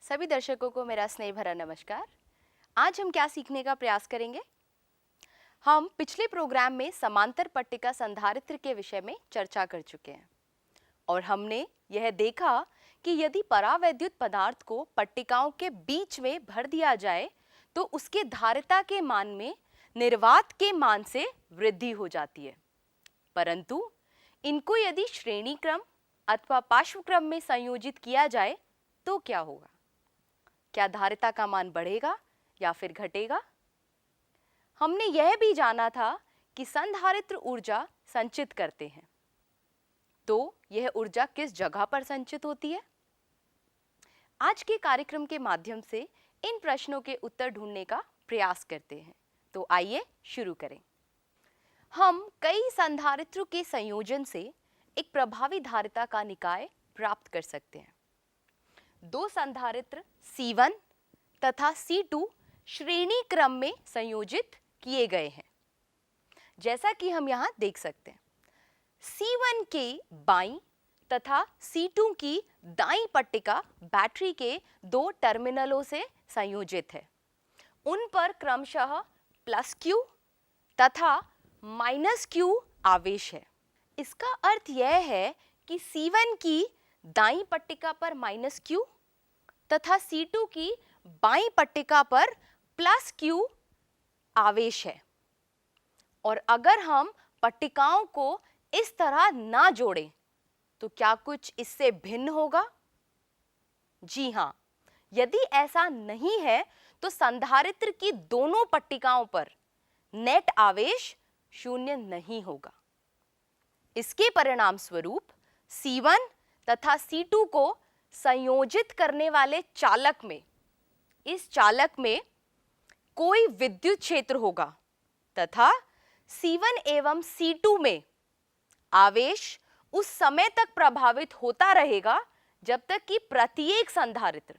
सभी दर्शकों को मेरा स्नेह भरा नमस्कार। आज हम क्या सीखने का प्रयास करेंगे? हम पिछले प्रोग्राम में समांतर पट्टिका संधारित्र के विषय में चर्चा कर चुके हैं और हमने यह देखा कि यदि परावैद्युत पदार्थ को पट्टिकाओं के बीच में भर दिया जाए तो उसके धारिता के मान में निर्वात के मान से वृद्धि हो जाती है, परंतु इनको यदि श्रेणी क्रम अथवा पार्श्व क्रम में संयोजित किया जाए तो क्या होगा? क्या धारिता का मान बढ़ेगा या फिर घटेगा? हमने यह भी जाना था कि संधारित्र ऊर्जा संचित करते हैं, तो यह ऊर्जा किस जगह पर संचित होती है? आज के कार्यक्रम के माध्यम से इन प्रश्नों के उत्तर ढूंढने का प्रयास करते हैं। तो आइए शुरू करें। हम कई संधारित्रों के संयोजन से एक प्रभावी धारिता का निकाय प्राप्त कर सकते हैं। दो संधारित्र C1 तथा C2 श्रेणी क्रम में संयोजित किए गए हैं, जैसा कि हम यहाँ देख सकते हैं। C1 के बाईं तथा C2 की दाईं पट्टिका बैटरी के दो टर्मिनलों से संयोजित है। उन पर क्रमशः +Q तथा -Q आवेश है। इसका अर्थ यह है कि C1 की दाईं पट्टिका पर -Q तथा C2 की बाईं पट्टिका पर +Q आवेश है। और अगर हम पट्टिकाओं को इस तरह ना जोड़ें तो क्या कुछ इससे भिन्न होगा? जी हाँ, यदि ऐसा नहीं है तो संधारित्र की दोनों पट्टिकाओं पर नेट आवेश शून्य नहीं होगा। इसके परिणाम स्वरूप C1 तथा C2 को संयोजित करने वाले चालक में, इस चालक में कोई विद्युत क्षेत्र होगा तथा C1 एवं C2 में आवेश उस समय तक प्रभावित होता रहेगा जब तक कि प्रत्येक संधारित्र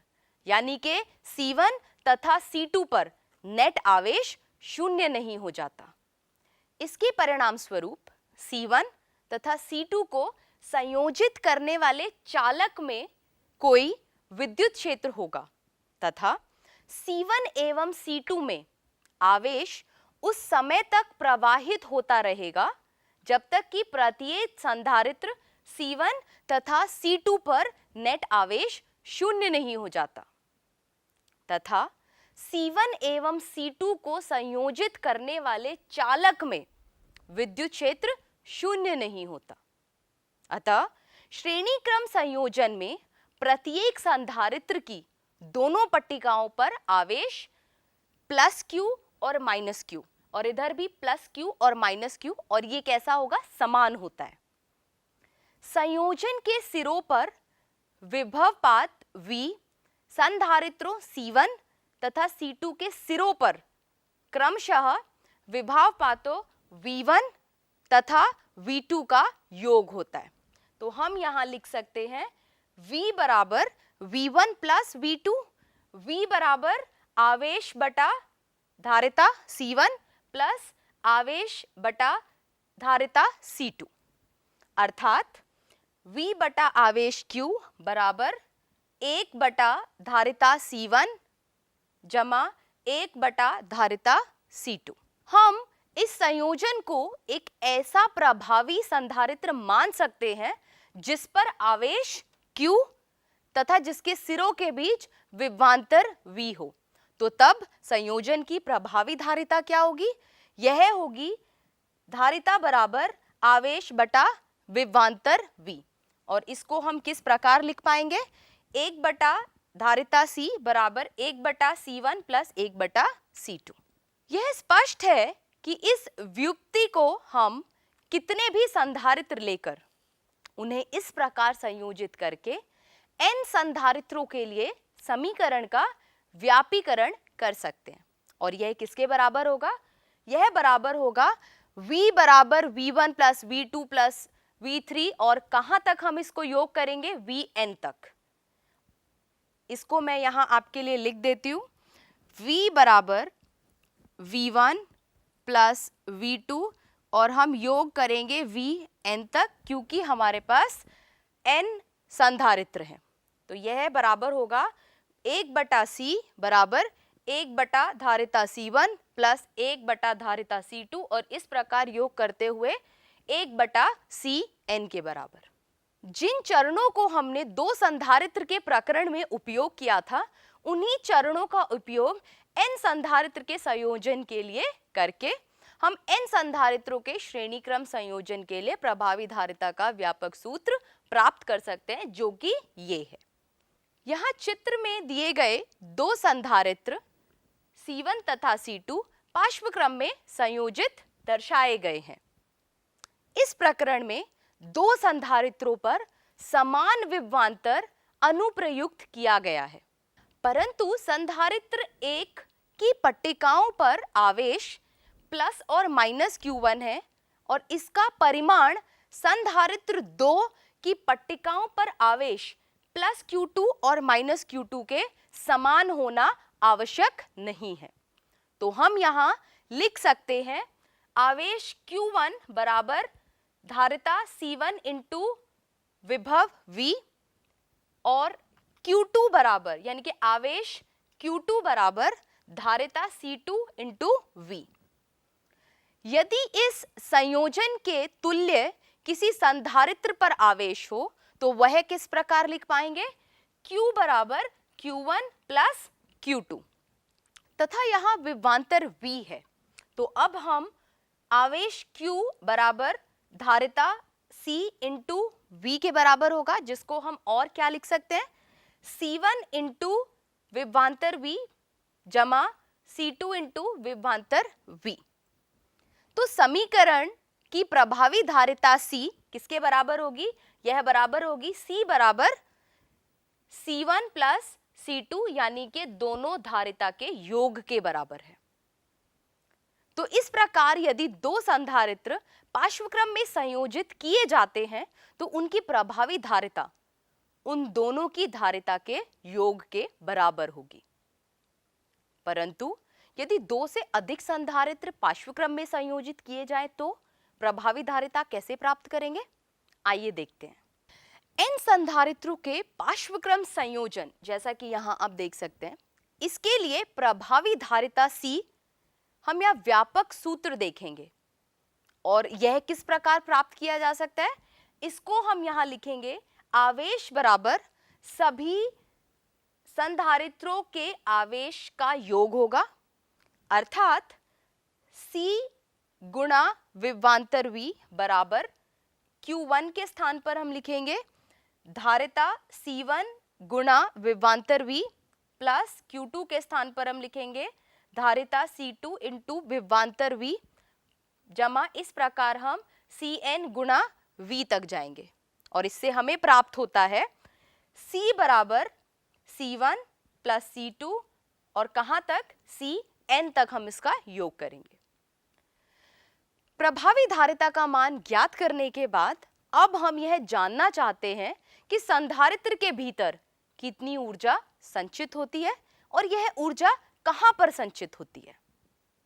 यानी के C1 तथा C2 पर नेट आवेश शून्य नहीं हो जाता। इसके परिणाम स्वरूप C1 तथा C2 को संयोजित करने वाले चालक में कोई विद्युत क्षेत्र होगा तथा C1 एवं C2 में आवेश उस समय तक प्रवाहित होता रहेगा जब तक कि प्रत्येक संधारित्र C1 तथा C2 पर नेट आवेश शून्य नहीं हो जाता तथा C1 एवं C2 को संयोजित करने वाले चालक में विद्युत क्षेत्र शून्य नहीं होता। अतः श्रेणी क्रम संयोजन में प्रत्येक संधारित्र की दोनों पट्टिकाओं पर आवेश +Q और -Q, और इधर भी +Q और -Q, और ये कैसा होगा? समान होता है। संयोजन के सिरों पर विभवपात V संधारित्रों C1 तथा C2 के सिरों पर क्रमशः विभवपातों V1 तथा V2 का योग होता है। तो हम यहाँ लिख सकते हैं V बराबर V1 प्लस V2, V बराबर आवेश बटा धारिता C1 प्लस आवेश बटा धारिता C2, अर्थात V बटा आवेश Q बराबर 1 बटा धारिता C1 जमा 1 बटा धारिता C2। हम इस संयोजन को एक ऐसा प्रभावी संधारित्र मान सकते हैं जिस पर आवेश Q तथा जिसके सिरों के बीच विभवांतर V हो। तो तब संयोजन की प्रभावी धारिता क्या होगी? यह होगी धारिता बराबर आवेश बटा विभवांतर V, और इसको हम किस प्रकार लिख पाएंगे? 1 बटा धारिता C बराबर 1 बटा C1 प्लस 1 बटा C2। यह स्पष्ट है कि इस व्युत्पत्ति को हम कितने भी संधारित्र लेकर उन्हें इस प्रकार संयोजित करके n संधारित्रों के लिए समीकरण का व्यापीकरण कर सकते हैं। और यह किसके बराबर होगा? यह बराबर होगा V बराबर V1 plus V2 plus V3, और कहां तक हम इसको योग करेंगे? Vn तक। इसको मैं यहां आपके लिए लिख देती हूं। V बराबर V1 प्लस V2 और हम योग करेंगे Vn तक, क्योंकि हमारे पास n संधारित्र हैं। तो यह बराबर होगा 1/c बराबर 1/ धारिता C1 प्लस 1/ धारिता C2 और इस प्रकार योग करते हुए 1/Cn के बराबर। जिन चरणों को हमने दो संधारित्र के प्रकरण में उपयोग किया था, उन्हीं चरणों का उपयोग n संधारित्र के संयोजन के लिए करके हम n संधारित्रों के श्रेणी क्रम संयोजन के लिए प्रभावी धारिता का व्यापक सूत्र प्राप्त कर सकते हैं, जो कि ये है। यहाँ चित्र में दिए गए दो संधारित्र C1 तथा C2 पार्श्व क्रम में संयोजित दर्शाए गए हैं। इस प्रकरण में दो संधारित्रों पर समान विभवांतर अनुप्रयुक्त किया गया है, परंतु संधारित्र 1 की पट्टिकाओं पर आवेश प्लस और माइनस Q1 है और इसका परिमाण संधारित्र 2 की पट्टिकाओं पर आवेश प्लस Q2 और माइनस Q2 के समान होना आवश्यक नहीं है। तो हम यहाँ लिख सकते हैं आवेश Q1 बराबर धारिता C1 इंटू विभव V और Q2 बराबर यानी कि आवेश Q2 बराबर धारिता C2 इंटू V। यदि इस संयोजन के तुल्य किसी संधारित्र पर आवेश हो तो वह किस प्रकार लिख पाएंगे? Q बराबर Q1 प्लस Q2 तथा यहाँ विभवांतर V है, तो अब हम आवेश Q बराबर धारिता C इंटू V के बराबर होगा, जिसको हम और क्या लिख सकते हैं? C1 इंटू विभवांतर V जमा C2 इंटू विभवांतर V। तो समीकरण की प्रभावी धारिता C किसके बराबर होगी? यह बराबर होगी C बराबर C1 प्लस C2 यानी कि दोनों धारिता के योग के बराबर है। तो इस प्रकार यदि दो संधारित्र पार्श्वक्रम में संयोजित किए जाते हैं तो उनकी प्रभावी धारिता उन दोनों की धारिता के योग के बराबर होगी। परंतु यदि दो से अधिक संधारित्र पार्श्वक्रम में संयोजित किए जाएं तो प्रभावी धारिता कैसे प्राप्त करेंगे? आइए देखते हैं। n संधारित्रों के पार्श्वक्रम संयोजन, जैसा कि यहां आप देख सकते हैं, इसके लिए प्रभावी धारिता C हम यह व्यापक सूत्र देखेंगे और यह किस प्रकार प्राप्त किया जा सकता है? इसको हम यहां लिखेंगे आवेश बराबर सभी संधारित्रों के आवेश का योग होगा, अर्थात C गुणा विभवांतर V बराबर Q1 के स्थान पर हम लिखेंगे धारिता C1 गुणा विभवांतर V प्लस Q2 के स्थान पर हम लिखेंगे धारिता C2 इंटू विभवांतर V जमा इस प्रकार हम Cn गुणा V तक जाएंगे और इससे हमें प्राप्त होता है C बराबर C1 प्लस C2 और कहां तक? Cn तक हम इसका योग करेंगे। प्रभावी धारिता का मान ज्ञात करने के बाद अब हम यह जानना चाहते हैं कि संधारित्र के भीतर कितनी ऊर्जा संचित होती है और यह ऊर्जा कहां पर संचित होती है।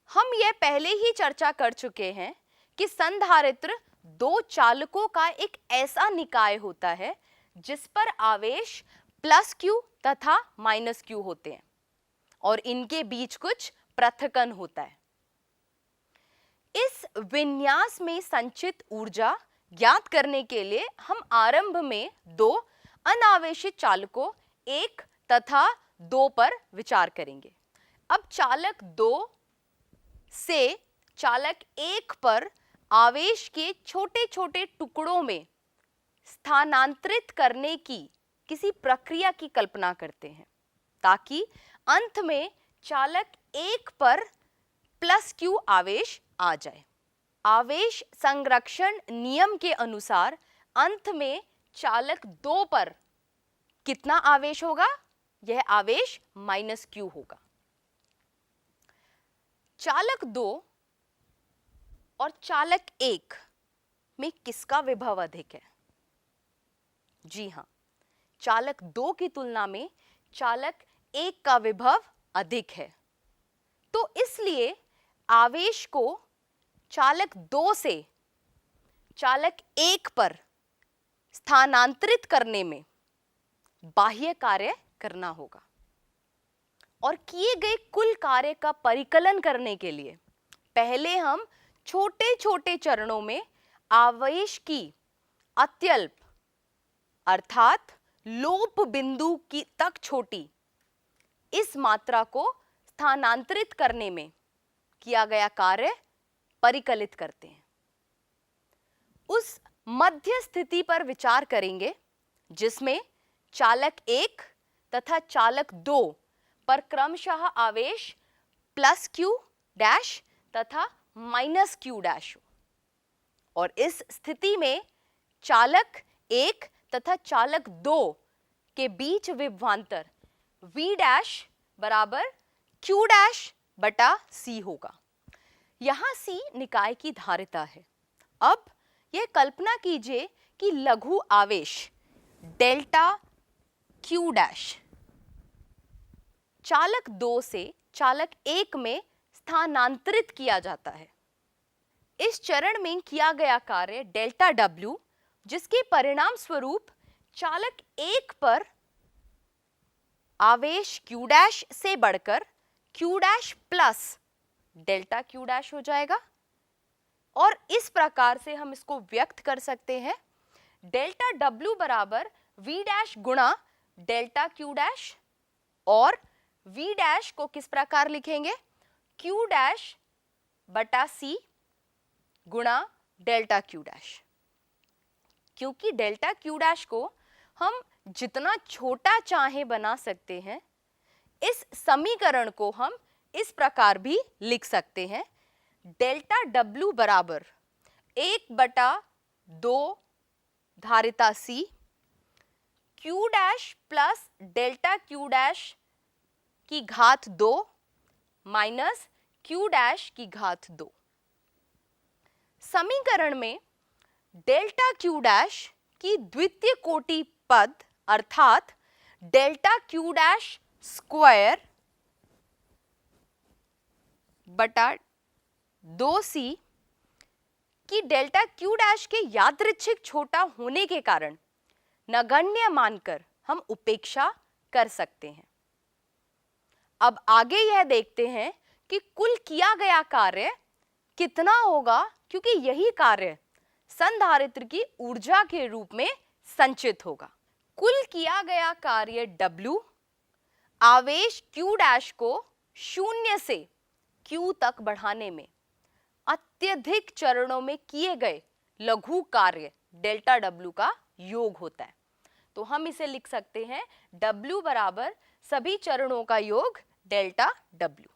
हम यह पहले ही चर्चा कर चुके हैं कि संधारित्र दो चालकों का एक ऐसा निकाय होता है जिस पर आवेश प्लस Q तथा माइनस Q होते हैं और इनके बीच कुछ पृथक्कन होता है। इस विन्यास में संचित ऊर्जा ज्ञात करने के लिए हम आरंभ में दो अनावेशित चालकों 1 तथा 2 पर विचार करेंगे। अब चालक 2 से चालक 1 पर आवेश के छोटे छोटे टुकड़ों में स्थानांतरित करने की किसी प्रक्रिया की कल्पना करते हैं ताकि अंत में चालक 1 पर प्लस Q आवेश आ जाए। आवेश संरक्षण नियम के अनुसार अंत में चालक 2 पर कितना आवेश होगा? यह आवेश माइनस Q होगा। चालक 2 और चालक 1 में किसका विभव अधिक है? जी हां, चालक 2 की तुलना में चालक 1 का विभव अधिक है। तो इसलिए आवेश को चालक 2 से चालक 1 पर स्थानांतरित करने में बाह्य कार्य करना होगा। और किए गए कुल कार्य का परिकलन करने के लिए पहले हम छोटे छोटे चरणों में आवेश की अत्यल्प अर्थात लोप बिंदु की तक छोटी इस मात्रा को स्थानांतरित करने में किया गया कार्य परिकलित करते हैं। उस मध्य स्थिति पर विचार करेंगे जिसमें चालक 1 तथा चालक 2 पर क्रमशः आवेश प्लस क्यू डैश तथा माइनस क्यू डैश हो, और इस स्थिति में चालक 1 तथा चालक 2 के बीच विभवांतर V डैश बराबर Q डैश बटा C होगा। यहां C निकाय की धारिता है। अब यह कल्पना कीजिए कि लघु आवेश डेल्टा Q डैश चालक 2 से चालक 1 में स्थानांतरित किया जाता है। इस चरण में किया गया कार्य डेल्टा W, जिसके परिणाम स्वरूप चालक 1 पर आवेश Q डैश से बढ़कर Q dash plus delta Q dash हो जाएगा, और इस प्रकार से हम इसको व्यक्त कर सकते हैं डेल्टा W बराबर V डैश गुणा डेल्टा Q डैश, और V डैश को किस प्रकार लिखेंगे Q डैश बटा C गुणा डेल्टा Q डैश। क्योंकि डेल्टा Q डैश को हम जितना छोटा चाहे बना सकते हैं, इस समीकरण को हम इस प्रकार भी लिख सकते हैं डेल्टा W बराबर 1/2 धारिता C Q dash plus delta Q dash की घात 2 माइनस Q डैश की घात 2। समीकरण में डेल्टा Q डैश की द्वितीय कोटि पद अर्थात डेल्टा Q डैश स्क्वायर बटा 2C की डेल्टा Q डैश के यादृच्छिक छोटा होने के कारण नगण्य मानकर हम उपेक्षा कर सकते हैं। अब आगे यह देखते हैं कि कुल किया गया कार्य कितना होगा, क्योंकि यही कार्य संधारित्र की ऊर्जा के रूप में संचित होगा। कुल किया गया कार्य W आवेश Q डैश को 0 से Q तक बढ़ाने में अत्यधिक चरणों में किए गए लघु कार्य डेल्टा W का योग होता है। तो हम इसे लिख सकते हैं W बराबर सभी चरणों का योग डेल्टा W।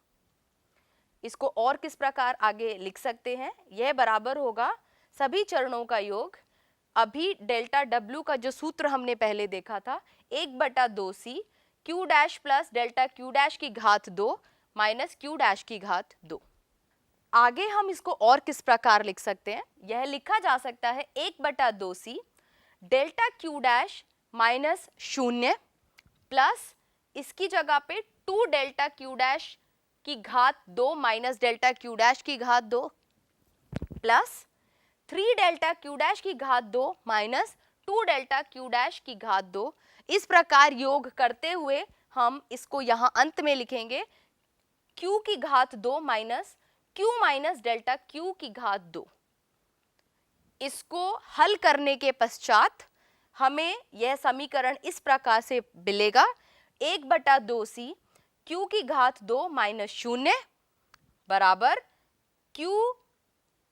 इसको और किस प्रकार आगे लिख सकते हैं, यह बराबर होगा सभी चरणों का योग, अभी डेल्टा W का जो सूत्र हमने पहले देखा था 1/2C Q dash plus delta Q dash की घात 2 माइनस Q डैश की घात 2। आगे हम इसको और किस प्रकार लिख सकते हैं, यह लिखा जा सकता है 1/2C delta Q dash minus 0 plus इसकी जगह पे 2 डेल्टा Q डैश की घात 2 माइनस डेल्टा Q डैश की घात 2 प्लस 3 डेल्टा Q डैश की घात 2 माइनस 2 डेल्टा Q डैश की घात 2। इस प्रकार योग करते हुए हम इसको यहाँ अंत में लिखेंगे Q की घात 2 minus Q minus delta Q की घात 2। इसको हल करने के पश्चात हमें यह समीकरण इस प्रकार से मिलेगा 1/2C Q की घात 2 माइनस 0 बराबर Q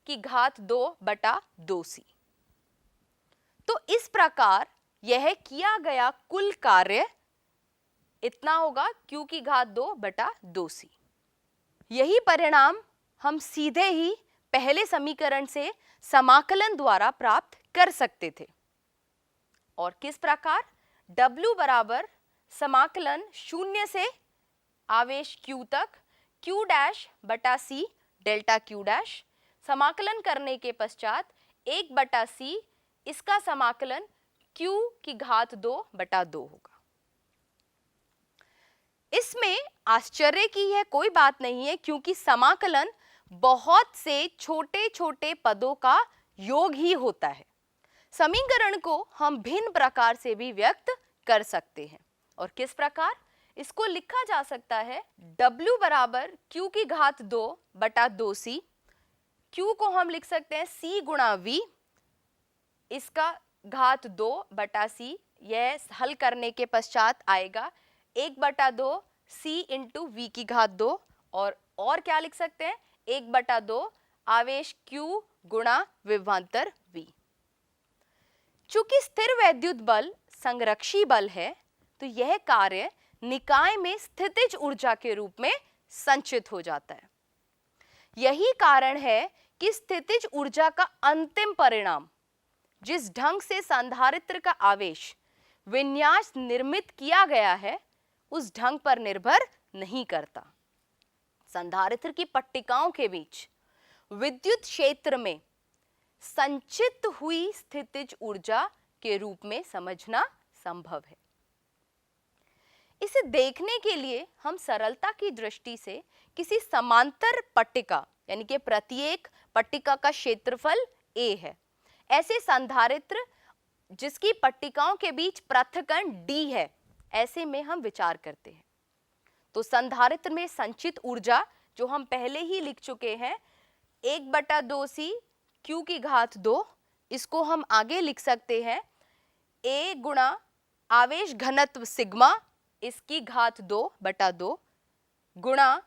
की घात 2/2C। तो इस प्रकार यह किया गया कुल कार्य इतना होगा Q की घात 2/2C। यही परिणाम हम सीधे ही पहले समीकरण से समाकलन द्वारा प्राप्त कर सकते थे। और किस प्रकार, W बराबर समाकलन 0 से आवेश Q तक Q डैश बटा C डेल्टा Q डैश, समाकलन करने के पश्चात 1/C इसका समाकलन Q की घात 2/2 होगा। इसमें आश्चर्य की यह कोई बात नहीं है, क्योंकि समाकलन बहुत से छोटे छोटे पदों का योग ही होता है। समीकरण को हम भिन्न प्रकार से भी व्यक्त कर सकते हैं। और किस प्रकार, इसको लिखा जा सकता है W बराबर Q की घात 2 बटा 2C। Q को हम लिख सकते हैं C गुणा V, इसका घात 2 बटा C। यह हल करने के पश्चात आएगा 1 बटा 2 C इंटू V की घात 2, और क्या लिख सकते हैं 1 बटा 2 आवेश Q गुणा विभवांतर V। चूंकि स्थिर वैद्युत बल संरक्षी बल है, तो यह कार्य निकाय में स्थितिज ऊर्जा के रूप में संचित हो जाता है। यही कारण है कि स्थितिज ऊर्जा का अंतिम परिणाम जिस ढंग से संधारित्र का आवेश विन्यास निर्मित किया गया है, उस ढंग पर निर्भर नहीं करता। संधारित्र की पट्टिकाओं के बीच विद्युत क्षेत्र में संचित हुई स्थितिज ऊर्जा के रूप में समझना संभव है। इसे देखने के लिए हम सरलता की दृष्टि से किसी समांतर पट्टिका यानी कि प्रत्येक पट्टिका का क्षेत्रफल A है, ऐसे संधारित्र जिसकी पट्टिकाओं के बीच पृथक्कण D है, ऐसे में हम विचार करते हैं। तो संधारित्र में संचित ऊर्जा जो हम पहले ही लिख चुके हैं 1 बटा 2C Q की घात 2, इसको हम आगे लिख सकते हैं A गुणा आवेश घनत्व सिग्मा, इसकी घात 2 बटा 2 गुणा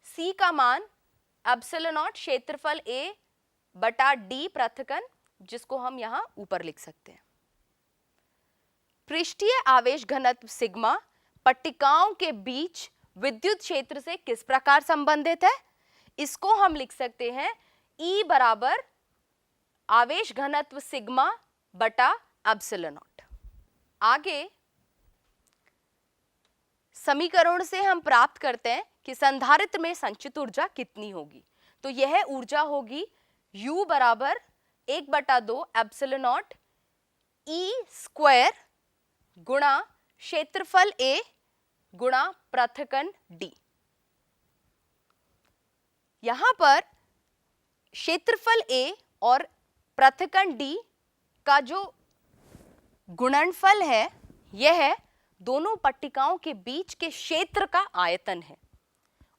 C का मान एप्सिलॉन नॉट क्षेत्रफल A बटा D पृथक्कण, जिसको हम यहां ऊपर लिख सकते हैं। पृष्ठीय आवेश घनत्व सिग्मा पट्टिकाओं के बीच विद्युत क्षेत्र से किस प्रकार संबंधित है, इसको हम लिख सकते हैं E बराबर आवेश घनत्व सिग्मा बटा एप्सिलॉन नॉट। आगे समीकरण से हम प्राप्त करते हैं कि संधारित्र में संचित ऊर्जा कितनी होगी। तो यह ऊर्जा होगी U बराबर 1 बटा 2 एप्सिलॉन नॉट E स्क्वायर गुणा क्षेत्रफल A गुणा पृथक्कण D। यहां पर क्षेत्रफल A और पृथक्कण D का जो गुणनफल है, यह दोनों पट्टिकाओं के बीच के क्षेत्र का आयतन है,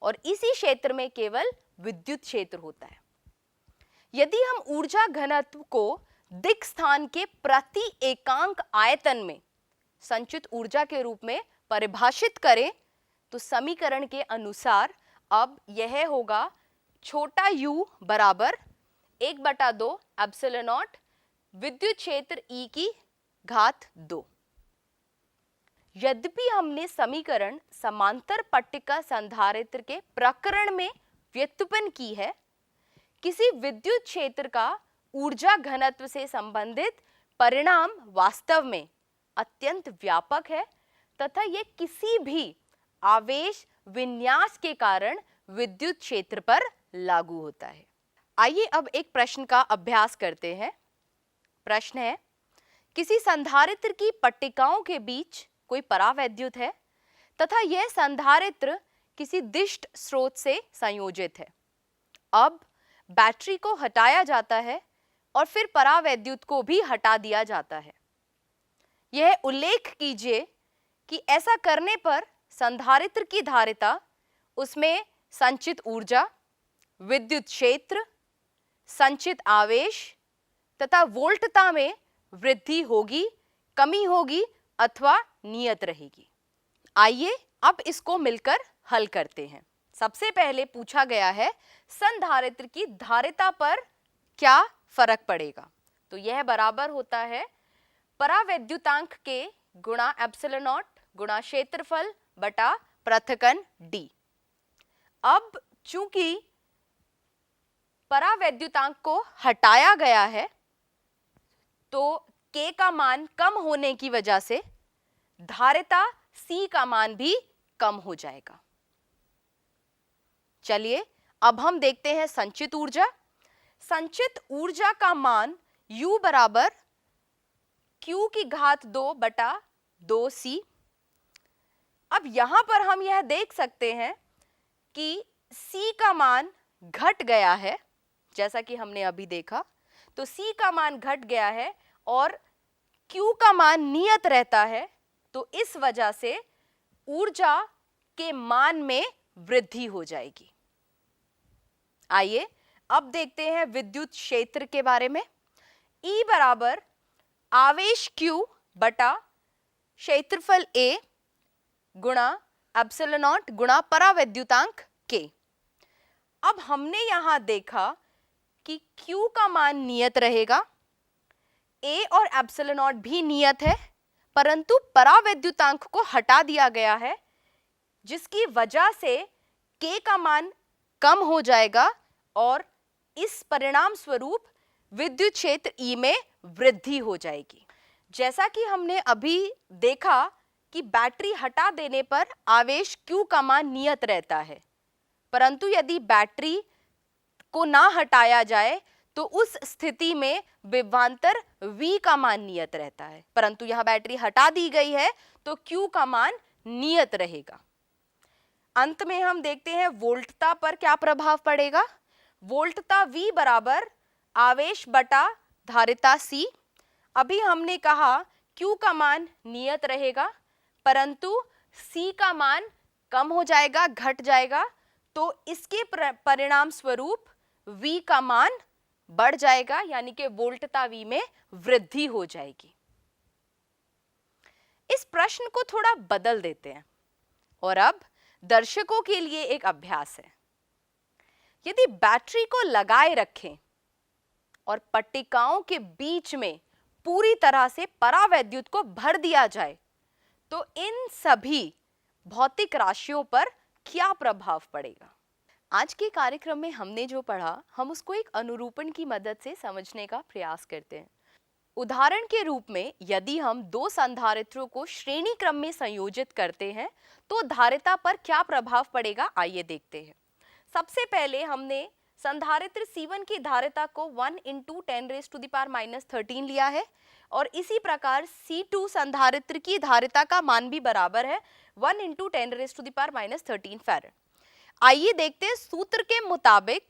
और इसी क्षेत्र में केवल विद्युत क्षेत्र होता है। यदि हम ऊर्जा घनत्व को दिक् स्थान के प्रति एकांक आयतन में संचित ऊर्जा के रूप में परिभाषित करें, तो समीकरण के अनुसार अब यह होगा छोटा u बराबर 1 बटा 2 एप्सिलॉन नॉट विद्युत क्षेत्र E की घात 2। यद्यपि हमने समीकरण समांतर पट्टिका संधारित्र के प्रकरण में व्युत्पन्न की है, किसी विद्युत क्षेत्र का ऊर्जा घनत्व से संबंधित परिणाम वास्तव में अत्यंत व्यापक है तथा यह किसी भी आवेश विन्यास के कारण विद्युत क्षेत्र पर लागू होता है। आइए अब एक प्रश्न का अभ्यास करते हैं। प्रश्न है, किसी संधारित्र की पट्टिकाओं के बीच कोई परावैद्युत है तथा यह संधारित्र किसी दिष्ट स्रोत से संयोजित है। अब बैटरी को हटाया जाता है और फिर परावैद्युत को भी हटा दिया जाता है। यह उल्लेख कीजिए कि ऐसा करने पर संधारित्र की धारिता, उसमें संचित ऊर्जा, विद्युत क्षेत्र, संचित आवेश तथा वोल्टता में वृद्धि होगी, कमी होगी अथवा नियत रहेगी। आइए अब इसको मिलकर हल करते हैं। सबसे पहले पूछा गया है संधारित्र की धारिता पर क्या फर्क पड़ेगा। तो यह बराबर होता है परावैद्युतांक के गुणा एप्सिलॉन नॉट गुणा क्षेत्रफल बटा पृथक्कण D। अब चूंकि परावैद्युतांक को हटाया गया है, तो K का मान कम होने की वजह से धारिता C का मान भी कम हो जाएगा। चलिए अब हम देखते हैं संचित ऊर्जा। संचित ऊर्जा का मान U बराबर Q की घात 2 बटा 2C। अब यहां पर हम यह देख सकते हैं कि C का मान घट गया है, जैसा कि हमने अभी देखा। तो C का मान घट गया है और Q का मान नियत रहता है, तो इस वजह से ऊर्जा के मान में वृद्धि हो जाएगी। आइए अब देखते हैं विद्युत क्षेत्र के बारे में। E बराबर आवेश Q बटा क्षेत्रफल A गुणा एप्सिलॉन नॉट गुणा परावैद्युतांक K। अब हमने यहां देखा कि Q का मान नियत रहेगा, A और एप्सिलॉन नॉट भी नियत है, परंतु परावैद्युतांक को हटा दिया गया है, जिसकी वजह से K का मान कम हो जाएगा और इस परिणाम स्वरूप विद्युत क्षेत्र E में वृद्धि हो जाएगी। जैसा कि हमने अभी देखा कि बैटरी हटा देने पर आवेश Q का मान नियत रहता है, परंतु यदि बैटरी को ना हटाया जाए तो उस स्थिति में विभवांतर V का मान नियत रहता है, परंतु यहां बैटरी हटा दी गई है तो Q का मान नियत रहेगा। अंत में हम देखते हैं वोल्टता पर क्या प्रभाव पड़ेगा। वोल्टता V बराबर आवेश बटा धारिता C। अभी हमने कहा Q का मान नियत रहेगा, परंतु C का मान कम हो जाएगा, घट जाएगा, तो इसके परिणाम स्वरूप V का मान बढ़ जाएगा, यानी कि वोल्टता V में वृद्धि हो जाएगी। इस प्रश्न को थोड़ा बदल देते हैं और अब दर्शकों के लिए एक अभ्यास है। यदि बैटरी को लगाए रखें और पट्टिकाओं के बीच में पूरी तरह से परावैद्युत को भर दिया जाए तो इन सभी भौतिक राशियों पर क्या प्रभाव पड़ेगा। आज के कार्यक्रम में हमने जो पढ़ा, हम उसको एक अनुरूपण की मदद से समझने का प्रयास करते हैं। उदाहरण के रूप में यदि हम दो संधारित्रों को श्रेणी क्रम में संयोजित करते हैं तो धारिता पर क्या प्रभाव पड़ेगा, आइए देखते हैं। सबसे पहले हमने संधारित्र C1 की धारिता को 1 × 10⁻⁻13 लिया है और इसी प्रकार C2 संधारित्र की धारिता का मान भी बराबर है 1 × 10⁻13 फैराड। आइए देखते हैं सूत्र के मुताबिक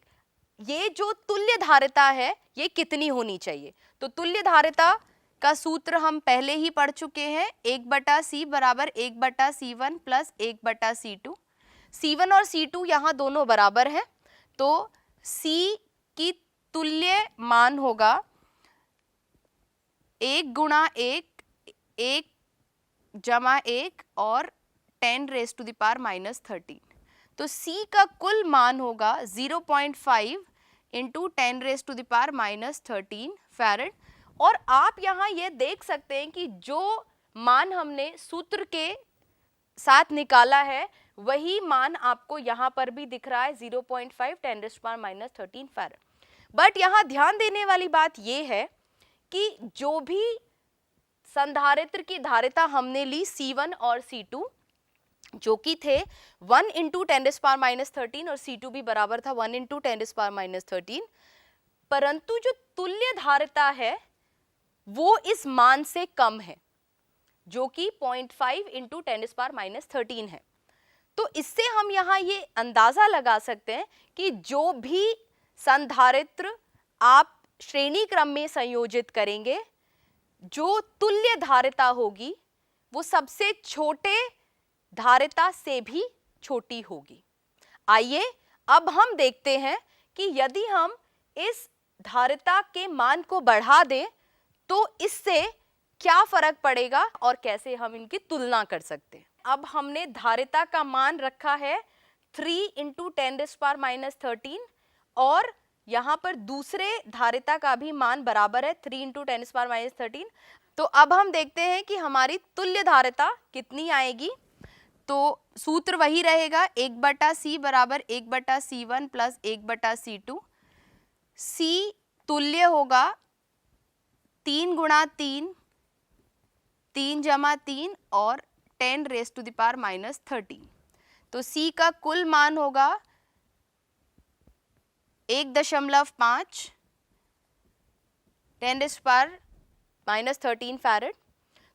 ये जो तुल्य धारिता है ये कितनी होनी चाहिए। तो तुल्य धारिता का सूत्र हम पहले ही पढ़ चुके हैं, 1/C बराबर 1/C1 प्लस 1/C2। C1 और C2 यहाँ दोनों बराबर हैं, तो C की तुल्य मान होगा 1 × 1, 1 + 1 और 10⁻⁻13। तो C का कुल मान होगा 0.5 × 10⁻⁻13 फैराड। और आप यहाँ ये देख सकते हैं कि जो मान हमने सूत्र के साथ निकाला है वही मान आपको यहाँ पर भी दिख रहा है 0.5 10⁻⁻13 फैराड। बट यहाँ ध्यान देने वाली बात ये है कि जो भी संधारित्र की धारिता हमने ली C1 और C2 जो कि थे 1 × 10⁻⁻13 और C2 भी बराबर था 1 × 10⁻⁻13, परंतु जो तुल्य धारिता है वो इस मान से कम है जो कि 0.5 × 10⁻⁻13 है। तो इससे हम यहाँ ये अंदाजा लगा सकते हैं कि जो भी संधारित्र आप श्रेणी क्रम में संयोजित करेंगे, जो तुल्य धारिता होगी वो सबसे छोटे धारिता से भी छोटी होगी। आइए अब हम देखते हैं कि यदि हम इस धारिता के मान को बढ़ा दें तो इससे क्या फर्क पड़ेगा और कैसे हम इनकी तुलना कर सकते हैं। अब हमने धारिता का मान रखा है 3 × 10⁻13 और यहाँ पर दूसरे धारिता का भी मान बराबर है 3 × 10⁻13। तो अब हम देखते हैं कि हमारी तुल्य धारिता कितनी आएगी। तो सूत्र वही रहेगा 1/C बराबर 1/C1 प्लस 1/C2। C तुल्य होगा 3 × 3, 3 + 3 और 10⁻⁻13। तो C का कुल मान होगा 1.5 10⁻⁻13 फैराड।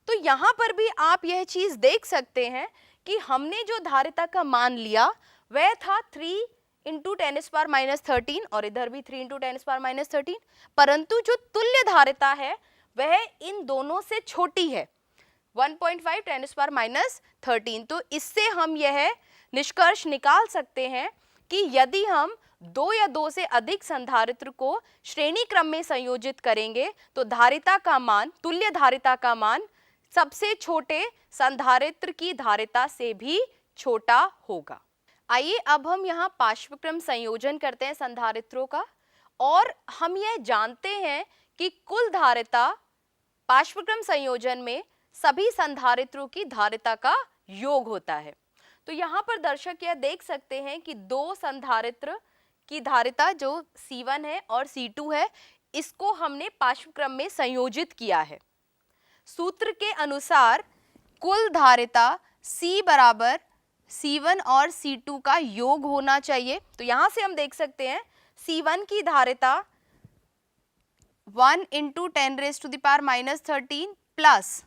तो यहाँ पर भी आप यह चीज देख सकते हैं कि हमने जो धारिता का मान लिया वह था 3 × 10⁻13 और इधर भी 3 × 10⁻13, परंतु जो तुल्य धारिता है वह इन दोनों से छोटी है, 1.5 10⁻⁻13। तो इससे हम यह निष्कर्ष निकाल सकते हैं कि यदि हम दो या दो से अधिक संधारित्र को श्रेणी क्रम में संयोजित करेंगे तो धारिता का मान, तुल्य धारिता का मान सबसे छोटे संधारित्र की धारिता से भी छोटा होगा। आइए अब हम यहाँ पार्श्वक्रम संयोजन करते हैं संधारित्रों का, और हम यह जानते हैं कि कुल धारिता पार्श्वक्रम संयोजन में सभी संधारित्रों की धारिता का योग होता है। तो यहाँ पर दर्शक यह देख सकते हैं कि दो संधारित्र की धारिता जो C1 है और C2 है, इसको हमने पार्श्वक्रम में संयोजित किया है। सूत्र के अनुसार कुल धारिता C बराबर C1 और C2 का योग होना चाहिए। तो यहां से हम देख सकते हैं C1 की धारिता 1 × 10⁻⁻13 प्लस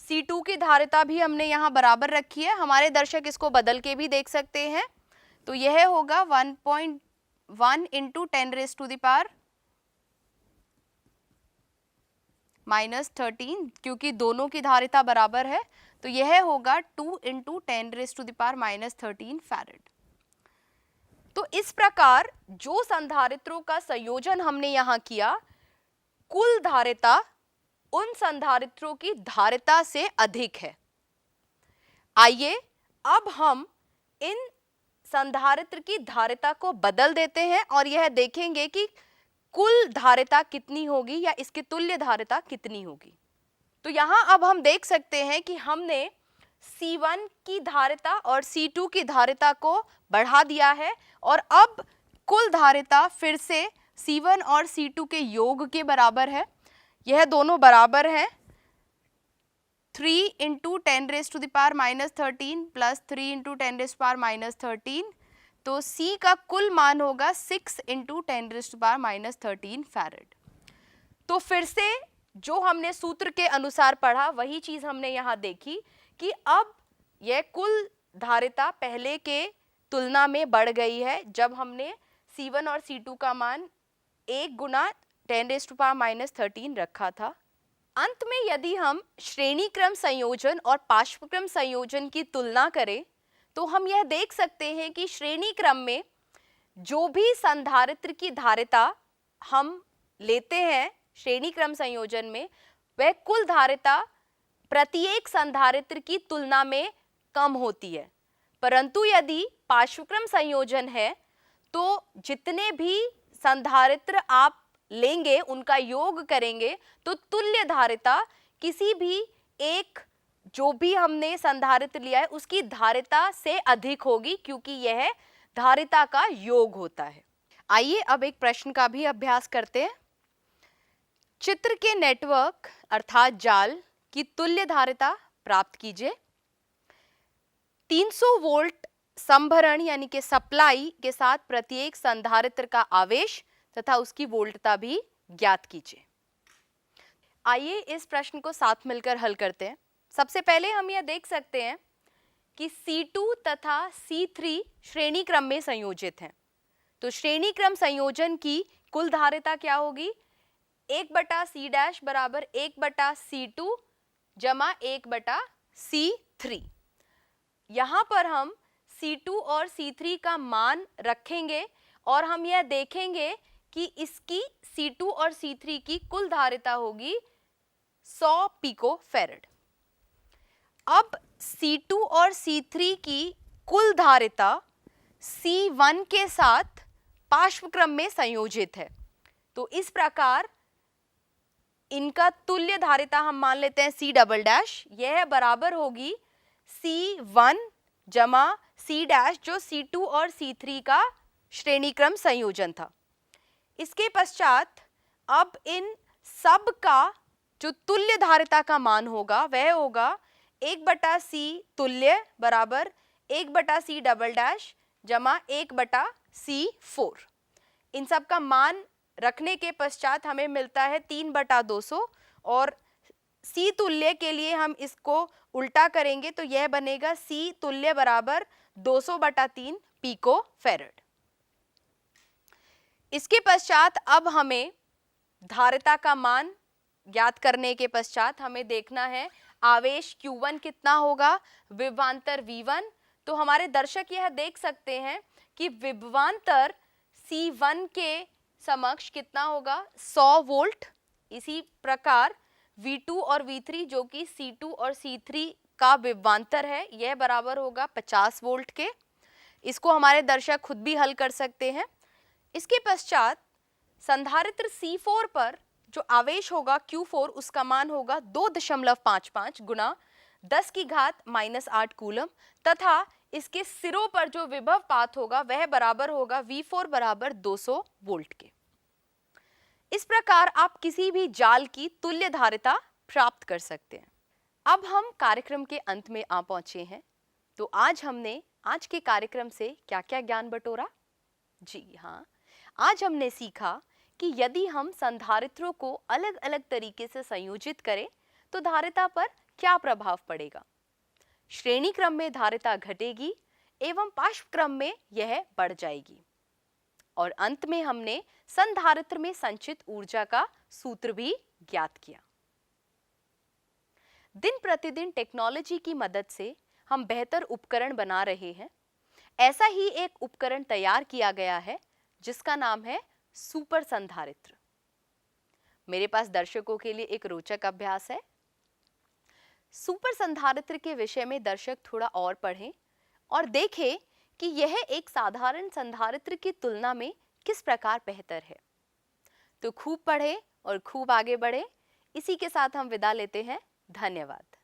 C2 की धारिता भी हमने यहाँ बराबर रखी है। हमारे दर्शक इसको बदल के भी देख सकते हैं। तो यह होगा 1.1 × 10⁻⁻13, क्योंकि दोनों की धारिता बराबर है तो यह होगा 2 × 10⁻⁻13 फैराड। तो इस प्रकार जो संधारित्रों का संयोजन हमने यहाँ किया, कुल धारिता उन संधारित्रों की धारिता से अधिक है। आइए अब हम इन संधारित्र की धारिता को बदल देते हैं और यह देखेंगे कि कुल धारिता कितनी होगी या इसकी तुल्य धारिता कितनी होगी। तो यहाँ अब हम देख सकते हैं कि हमने C1 की धारिता और C2 की धारिता को बढ़ा दिया है और अब कुल धारिता फिर से C1 और C2 के योग के बराबर है। यह दोनों बराबर हैं 3 × 10⁻⁻13 प्लस 3 × 10⁻⁻13। तो C का कुल मान होगा 6 × 10⁻⁻13 फैराड। तो फिर से जो हमने सूत्र के अनुसार पढ़ा वही चीज हमने यहाँ देखी कि अब यह कुल धारिता पहले के तुलना में बढ़ गई है जब हमने C1 और C2 का मान 1 × 10⁻⁻13 रखा था। अंत में यदि हम श्रेणी क्रम संयोजन और पार्श्वक्रम संयोजन की तुलना करें तो हम यह देख सकते हैं कि श्रेणी क्रम में जो भी संधारित्र की धारिता हम लेते हैं श्रेणी क्रम संयोजन में, वह कुल धारिता प्रत्येक संधारित्र की तुलना में कम होती है। परंतु यदि पार्श्वक्रम संयोजन है तो जितने भी संधारित्र आप लेंगे उनका योग करेंगे तो तुल्य धारिता किसी भी एक जो भी हमने संधारित्र लिया है उसकी धारिता से अधिक होगी, क्योंकि यह धारिता का योग होता है। आइए अब एक प्रश्न का भी अभ्यास करते हैं। चित्र के नेटवर्क अर्थात जाल की तुल्य धारिता प्राप्त कीजिए। 300 वोल्ट संभरण यानी कि सप्लाई के साथ प्रत्येक संधारित्र का आवेश तथा उसकी वोल्टता भी ज्ञात कीजिए। आइए इस प्रश्न को साथ मिलकर हल करते हैं। सबसे पहले हम यह देख सकते हैं कि C2 तथा C3 श्रेणी क्रम में संयोजित हैं। तो श्रेणी क्रम संयोजन की कुल धारिता क्या होगी? 1/C' बराबर 1/C2 जमा 1/C3। यहाँ पर हम C2 और C3 का मान रखेंगे और हम यह देखेंगे कि इसकी C2 और C3 की कुल धारिता होगी 100 पिको फैराड। अब C2 और C3 की कुल धारिता C1 के साथ पार्श्वक्रम में संयोजित है। तो इस प्रकार इनका तुल्य धारिता हम मान लेते हैं C', यह बराबर होगी C1 जमा C' जो C2 और C3 का श्रेणी क्रम संयोजन था। इसके पश्चात अब इन सब का जो तुल्य धारिता का मान होगा वह होगा 1/C तुल्य बराबर 1/C" जमा 1/C4। इन सब का मान रखने के पश्चात हमें मिलता है 3/200 और C तुल्य के लिए हम इसको उल्टा करेंगे तो यह बनेगा C तुल्य बराबर 200/3 पिको फैराड। इसके पश्चात अब हमें धारिता का मान ज्ञात करने के पश्चात हमें देखना है आवेश Q1 कितना होगा, विभवांतर V1। तो हमारे दर्शक यह देख सकते हैं कि विभवांतर C1 के समक्ष कितना होगा, 100 वोल्ट। इसी प्रकार V2 और V3 जो कि C2 और C3 का विभवांतर है, यह बराबर होगा 50 वोल्ट के। इसको हमारे दर्शक खुद भी हल कर सकते हैं। इसके पश्चात संधारित्र C4 पर जो आवेश होगा Q4, उसका मान होगा 2.55 गुना 10 की घात -8 कूलम, तथा इसके सिरों पर जो विभव पात होगा वह बराबर होगा V4 बराबर 200 वोल्ट के। इस प्रकार आप किसी भी जाल की तुल्य धारिता प्राप्त कर सकते हैं। अब हम कार्यक्रम के अंत में आ पहुंचे हैं। तो आज हमने आज के कार्यक्रम से क्या क्या ज्ञान बटोरा? जी हाँ, आज हमने सीखा कि यदि हम संधारित्रों को अलग अलग तरीके से संयोजित करें तो धारिता पर क्या प्रभाव पड़ेगा। श्रेणी क्रम में धारिता घटेगी एवं पार्श्व क्रम में यह बढ़ जाएगी। और अंत में हमने संधारित्र में संचित ऊर्जा का सूत्र भी ज्ञात किया। दिन प्रतिदिन टेक्नोलॉजी की मदद से हम बेहतर उपकरण बना रहे हैं। ऐसा ही एक उपकरण तैयार किया गया है जिसका नाम है सुपर संधारित्र। मेरे पास दर्शकों के लिए एक रोचक अभ्यास है। सुपर संधारित्र के विषय में दर्शक थोड़ा और पढ़ें और देखें कि यह एक साधारण संधारित्र की तुलना में किस प्रकार बेहतर है। तो खूब पढ़ें और खूब आगे बढ़ें। इसी के साथ हम विदा लेते हैं। धन्यवाद।